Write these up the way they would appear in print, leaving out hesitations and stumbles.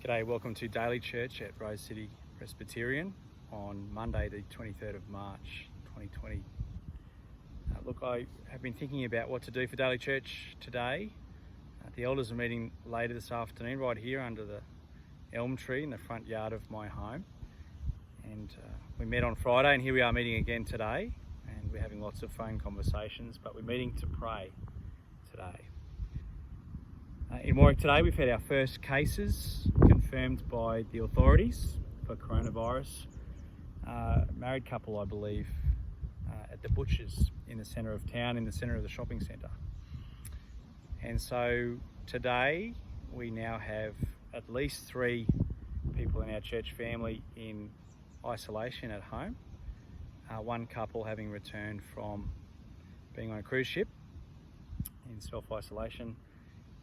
G'day, welcome to Daily Church at Rose City Presbyterian on Monday the 23rd of March 2020. Look, I have been thinking about what to do for Daily Church today. The elders are meeting later this afternoon right here under the elm tree in the front yard of my home. And we met on Friday and here we are meeting again today, and we're having lots of phone conversations, but we're meeting to pray today. In Warwick today, we've had our first cases confirmed by the authorities for coronavirus. Married couple, I believe, at the butcher's in the centre of town, in the centre of the shopping centre. And so today, we now have at least 3 people in our church family in isolation at home. One couple having returned from being on a cruise ship in self-isolation,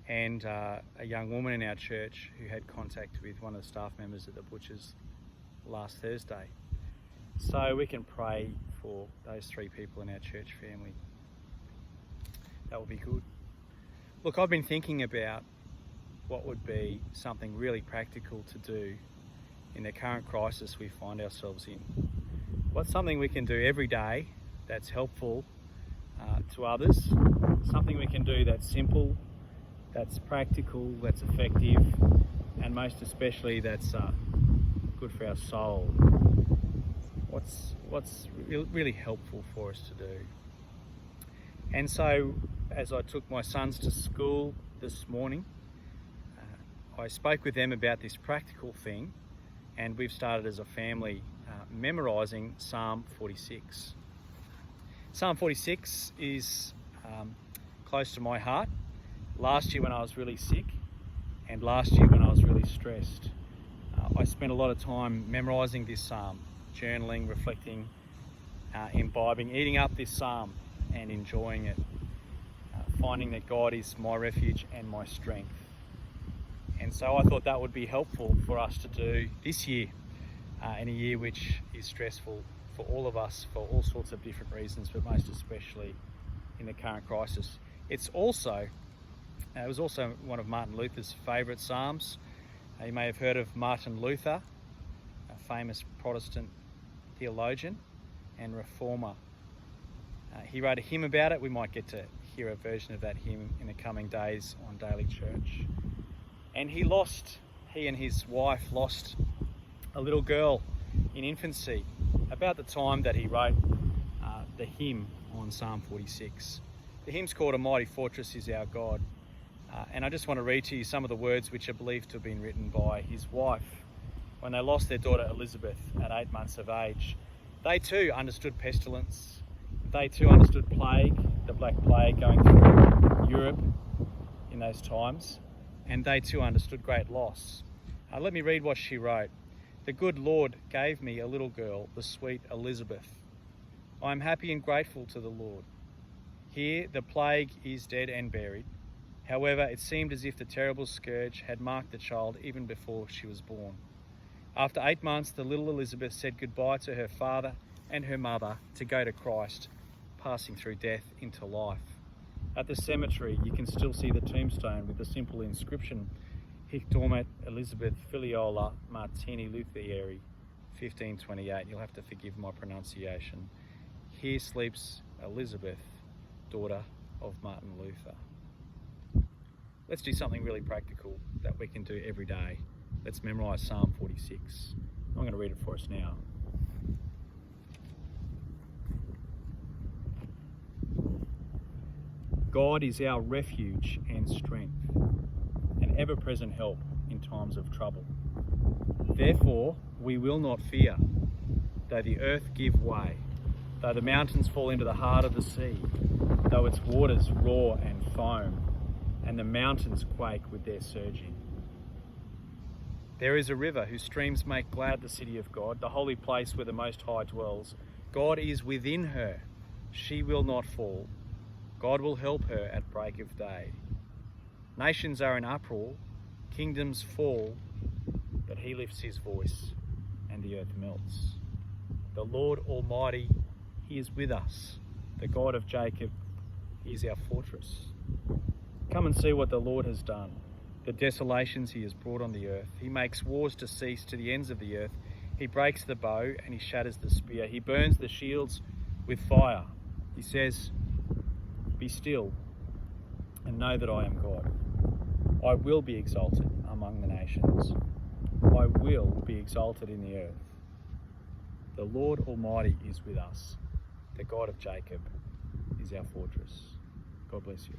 and a young woman in our church who had contact with one of the staff members at the butcher's last Thursday. So we can pray for those 3 people in our church family. That would be good. Look, I've been thinking about what would be something really practical to do in the current crisis we find ourselves in. What's something we can do every day that's helpful to others, something we can do that's simple, that's practical, that's effective, and most especially that's good for our soul. What's really helpful for us to do? And so, as I took my sons to school this morning, I spoke with them about this practical thing, and we've started as a family memorising Psalm 46. Psalm 46 is close to my heart. Last year when I was really sick, and last year when I was really stressed, I spent a lot of time memorising this psalm, journaling, reflecting, imbibing, eating up this psalm and enjoying it, finding that God is my refuge and my strength. And so I thought that would be helpful for us to do this year, in a year which is stressful for all of us for all sorts of different reasons, but most especially in the current crisis. It was also one of Martin Luther's favourite psalms. You may have heard of Martin Luther, a famous Protestant theologian and reformer. He wrote a hymn about it. We might get to hear a version of that hymn in the coming days on Daily Church. And he and his wife lost a little girl in infancy about the time that he wrote the hymn on Psalm 46. The hymn's called "A Mighty Fortress Is Our God." And I just want to read to you some of the words which are believed to have been written by his wife when they lost their daughter Elizabeth at 8 months of age. They too understood pestilence. They too understood plague, the Black Plague going through Europe in those times. And they too understood great loss. Let me read what she wrote. "The good Lord gave me a little girl, the sweet Elizabeth. I am happy and grateful to the Lord. Here the plague is dead and buried. However, it seemed as if the terrible scourge had marked the child even before she was born. After 8 months, the little Elizabeth said goodbye to her father and her mother to go to Christ, passing through death into life. At the cemetery, you can still see the tombstone with the simple inscription, Hic dormet Elizabeth Filiola Martini Luthieri, 1528. You'll have to forgive my pronunciation. Here sleeps Elizabeth, daughter of Martin Luther." Let's do something really practical that we can do every day. Let's memorise Psalm 46. I'm going to read it for us now. God is our refuge and strength, an ever-present help in times of trouble. Therefore, we will not fear, though the earth give way, though the mountains fall into the heart of the sea, though its waters roar and foam, and the mountains quake with their surging. There is a river whose streams make glad the city of God, the holy place where the Most High dwells. God is within her. She will not fall. God will help her at break of day. Nations are in uproar, kingdoms fall, but he lifts his voice and the earth melts. The Lord Almighty, he is with us. The God of Jacob, he is our fortress. Come and see what the Lord has done, the desolations he has brought on the earth. He makes wars to cease to the ends of the earth. He breaks the bow and he shatters the spear. He burns the shields with fire. He says, "Be still and know that I am God. I will be exalted among the nations. I will be exalted in the earth. The Lord Almighty is with us. The God of Jacob is our fortress." God bless you.